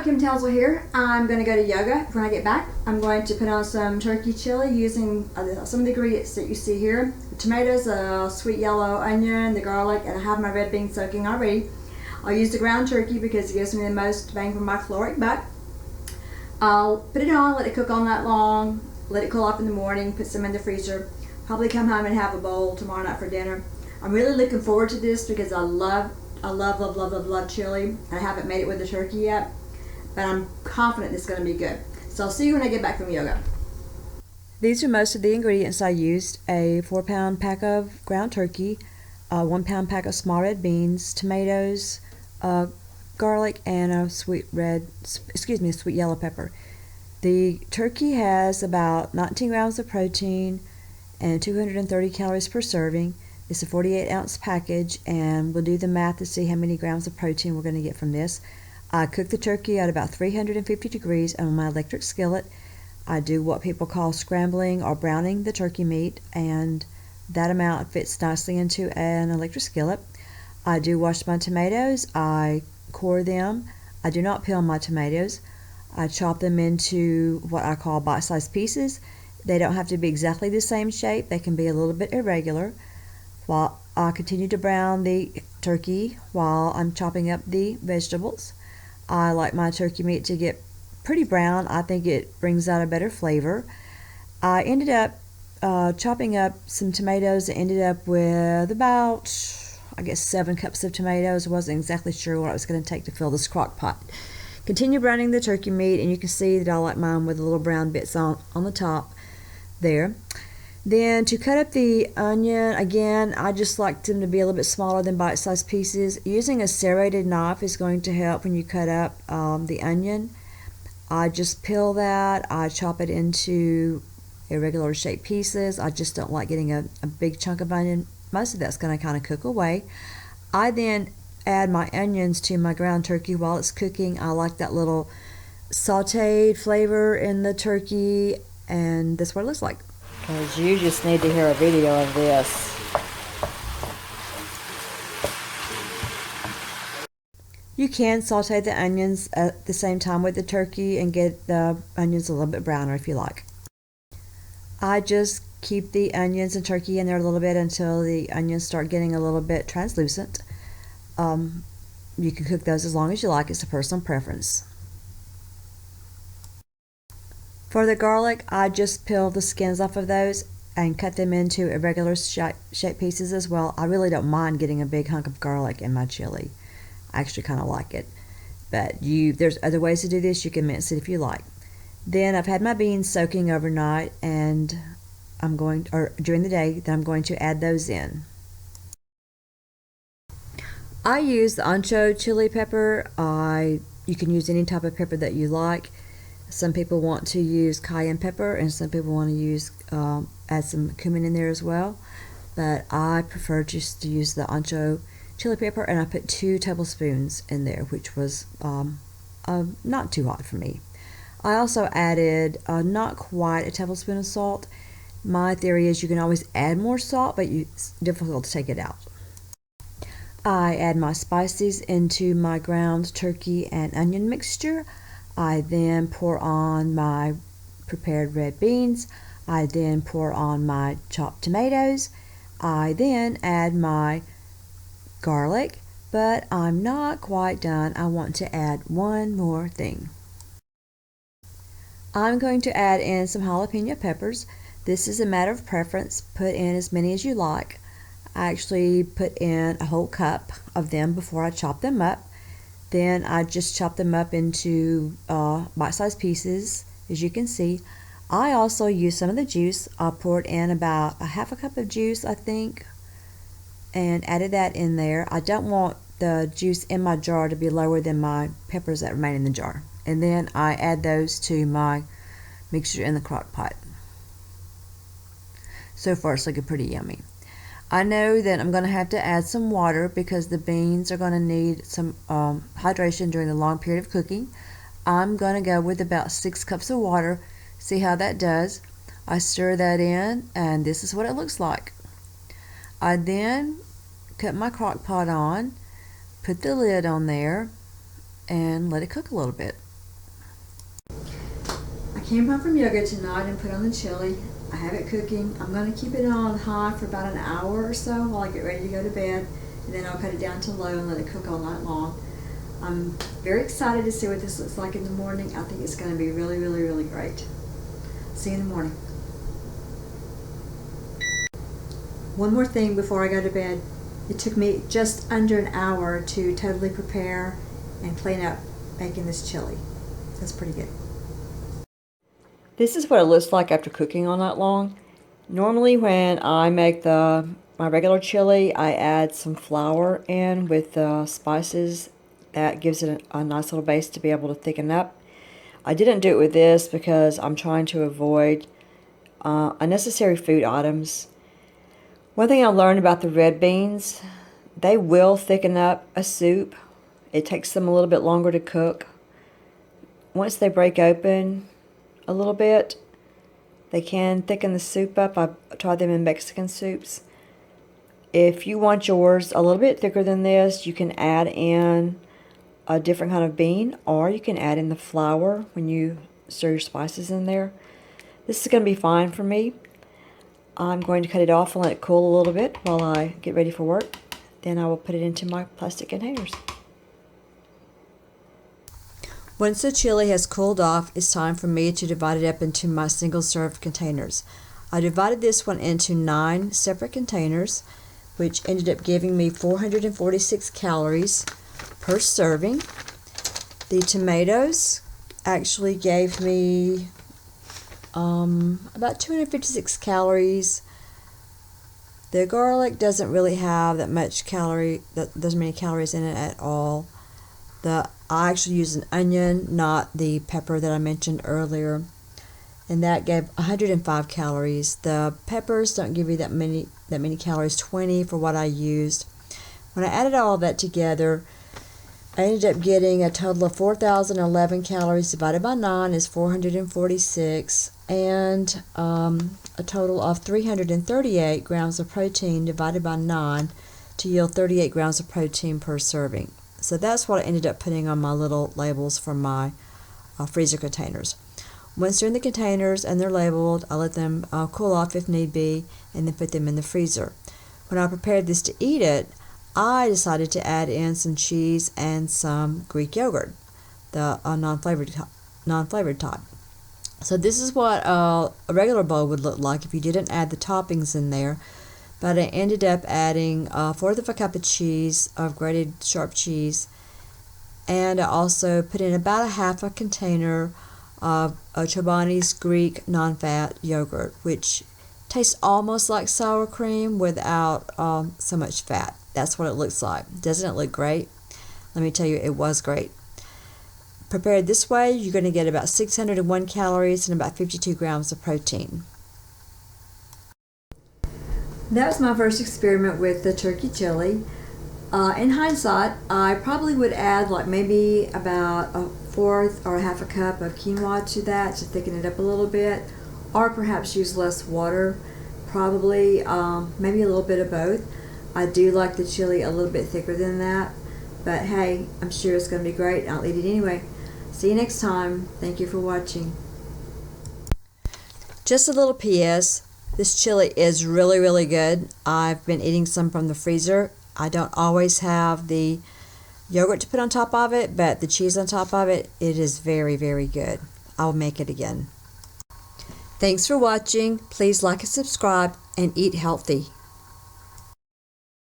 Kim Townsel here. I'm going to go to yoga. When I get back, I'm going to put on some turkey chili using some of the ingredients that you see here. The tomatoes, a sweet yellow onion, the garlic, and I have my red beans soaking already. I'll use the ground turkey because it gives me the most bang for my caloric buck. I'll put it on, let it cook all night long, let it cool off in the morning, put some in the freezer. Probably come home and have a bowl tomorrow night for dinner. I'm really looking forward to this because I love chili, and I haven't made it with the turkey yet, but I'm confident it's going to be good. So I'll see you when I get back from yoga. These are most of the ingredients I used: a 4-pound pack of ground turkey, a 1-pound pack of small red beans, tomatoes, garlic, and a sweet yellow pepper. The turkey has about 19 grams of protein and 230 calories per serving. It's a 48-ounce package, and we'll do the math to see how many grams of protein we're going to get from this. I cook the turkey at about 350 degrees on my electric skillet. I do what people call scrambling or browning the turkey meat, and that amount fits nicely into an electric skillet. I do wash my tomatoes. I core them. I do not peel my tomatoes. I chop them into what I call bite-sized pieces. They don't have to be exactly the same shape. They can be a little bit irregular. While I continue to brown the turkey while I'm chopping up the vegetables. I like my turkey meat to get pretty brown. I think it brings out a better flavor. I ended up chopping up some tomatoes. I ended up with about, 7 cups of tomatoes. I wasn't exactly sure what it was going to take to fill this crock pot. Continue browning the turkey meat, and you can see that I like mine with the little brown bits on the top there. Then to cut up the onion, again, I just like them to be a little bit smaller than bite-sized pieces. Using a serrated knife is going to help when you cut up the onion. I just peel that. I chop it into irregular shaped pieces. I just don't like getting a big chunk of onion. Most of that's going to kind of cook away. I then add my onions to my ground turkey while it's cooking. I like that little sauteed flavor in the turkey, and that's what it looks like. Because you just need to hear a video of this. You can saute the onions at the same time with the turkey and get the onions a little bit browner if you like. I just keep the onions and turkey in there a little bit until the onions start getting a little bit translucent. You can cook those as long as you like. It's a personal preference. For the garlic, I just peel the skins off of those and cut them into irregular shaped pieces as well. I really don't mind getting a big hunk of garlic in my chili. I actually kind of like it. But there's other ways to do this. You can mince it if you like. Then I've had my beans soaking overnight, and during the day, then I'm going to add those in. I use the ancho chili pepper. You can use any type of pepper that you like. Some people want to use cayenne pepper, and some people want to add some cumin in there as well. But I prefer just to use the ancho chili pepper, and I put 2 tablespoons in there, which was not too hot for me. I also added not quite a tablespoon of salt. My theory is you can always add more salt, but it's difficult to take it out. I add my spices into my ground turkey and onion mixture. I then pour on my prepared red beans. I then pour on my chopped tomatoes. I then add my garlic, but I'm not quite done. I want to add one more thing. I'm going to add in some jalapeno peppers. This is a matter of preference. Put in as many as you like. I actually put in a whole cup of them before I chop them up. Then I just chop them up into bite-sized pieces, as you can see. I also use some of the juice. I poured in about a half a cup of juice, I think, and added that in there. I don't want the juice in my jar to be lower than my peppers that remain in the jar. And then I add those to my mixture in the crock pot. So far it's looking pretty yummy. I know that I'm going to have to add some water because the beans are going to need some hydration during the long period of cooking. I'm going to go with about 6 cups of water. See how that does. I stir that in, and this is what it looks like. I then cut my crock pot on, put the lid on there, and let it cook a little bit. came home from yoga tonight and put on the chili. I have it cooking. I'm going to keep it on high for about an hour or so while I get ready to go to bed, and then I'll cut it down to low and let it cook all night long. I'm very excited to see what this looks like in the morning. I think it's going to be really, really, really great. See you in the morning. One more thing before I go to bed. It took me just under an hour to totally prepare and clean up making this chili. That's pretty good. This is what it looks like after cooking all night long. Normally when I make my regular chili, I add some flour in with the spices. That gives it a nice little base to be able to thicken up. I didn't do it with this because I'm trying to avoid unnecessary food items. One thing I learned about the red beans, they will thicken up a soup. It takes them a little bit longer to cook. Once they break open a little bit, they can thicken the soup up. I've tried them in Mexican soups. If you want yours a little bit thicker than this, you can add in a different kind of bean, or you can add in the flour when you stir your spices in there. This is going to be fine for me. I'm going to cut it off and let it cool a little bit while I get ready for work. Then I will put it into my plastic containers. Once the chili has cooled off, it's time for me to divide it up into my single serve containers. I divided this one into 9 separate containers, which ended up giving me 446 calories per serving. The tomatoes actually gave me about 256 calories. The garlic doesn't really have that much there's many calories in it at all. I actually used an onion, not the pepper that I mentioned earlier, and that gave 105 calories. The peppers don't give you that many calories, 20 for what I used. When I added all of that together, I ended up getting a total of 4,011 calories divided by 9 is 446, and a total of 338 grams of protein divided by 9 to yield 38 grams of protein per serving. So that's what I ended up putting on my little labels for my freezer containers. Once they're in the containers and they're labeled, I let them cool off if need be, and then put them in the freezer. When I prepared this to eat it, I decided to add in some cheese and some Greek yogurt, the non-flavored type. So this is what a regular bowl would look like if you didn't add the toppings in there. But I ended up adding 1/4 of a cup of cheese, of grated sharp cheese, and I also put in about a half a container of Chobani's Greek non-fat yogurt, which tastes almost like sour cream without so much fat. That's what it looks like. Doesn't it look great? Let me tell you, it was great. Prepared this way, you're going to get about 601 calories and about 52 grams of protein. That was my first experiment with the turkey chili. In hindsight, I probably would add like maybe about 1/4 or 1/2 cup of quinoa to that to thicken it up a little bit, or perhaps use less water. Probably maybe a little bit of both. I do like the chili a little bit thicker than that, but hey, I'm sure it's going to be great. I'll eat it anyway. See you next time. Thank you for watching. Just a little PS. This chili is really, really good. I've been eating some from the freezer. I don't always have the yogurt to put on top of it, but the cheese on top of it, it is very, very good. I'll make it again. Thanks for watching. Please like and subscribe and eat healthy.